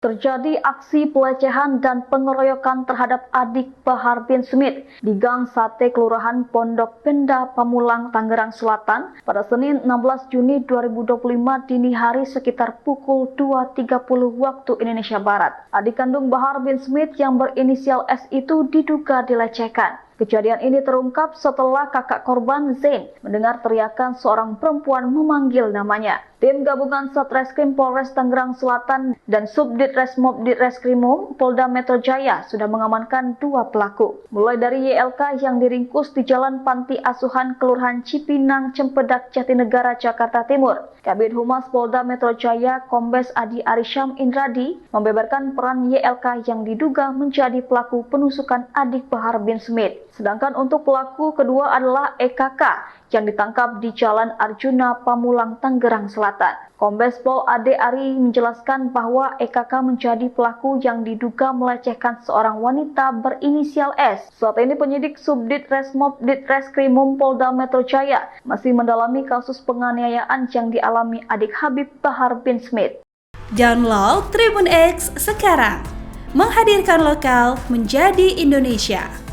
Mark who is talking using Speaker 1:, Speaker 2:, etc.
Speaker 1: Terjadi aksi pelecehan dan pengeroyokan terhadap adik Bahar bin Smith di Gang Sate Kelurahan Pondok Penda, Pamulang, Tangerang Selatan pada Senin 16 Juni 2025 dini hari sekitar pukul 2.30 waktu Indonesia Barat. Adik kandung Bahar bin Smith yang berinisial S itu diduga dilecehkan. Kejadian ini terungkap setelah kakak korban Zain mendengar teriakan seorang perempuan memanggil namanya. Tim gabungan Satreskrim Polres Tangerang Selatan dan Subdit Resmob Ditreskrimum Polda Metro Jaya sudah mengamankan 2 pelaku. Mulai dari YLK yang diringkus di Jalan Panti Asuhan Kelurahan Cipinang, Cempedak, Jatinegara, Jakarta Timur. Kabid Humas Polda Metro Jaya Kombes Adi Arisham Indradi membeberkan peran YLK yang diduga menjadi pelaku penusukan adik Bahar bin Smith. Sedangkan untuk pelaku kedua adalah EKK yang ditangkap di Jalan Arjuna, Pamulang, Tangerang Selatan. Kombes Pol Ade Ari menjelaskan bahwa EKK menjadi pelaku yang diduga melecehkan seorang wanita berinisial S. Saat ini penyidik Subdit Resmob Ditreskrimum Polda Metro Jaya masih mendalami kasus penganiayaan yang dialami adik Habib Bahar bin Smith.
Speaker 2: Download Tribun X sekarang, menghadirkan lokal menjadi Indonesia.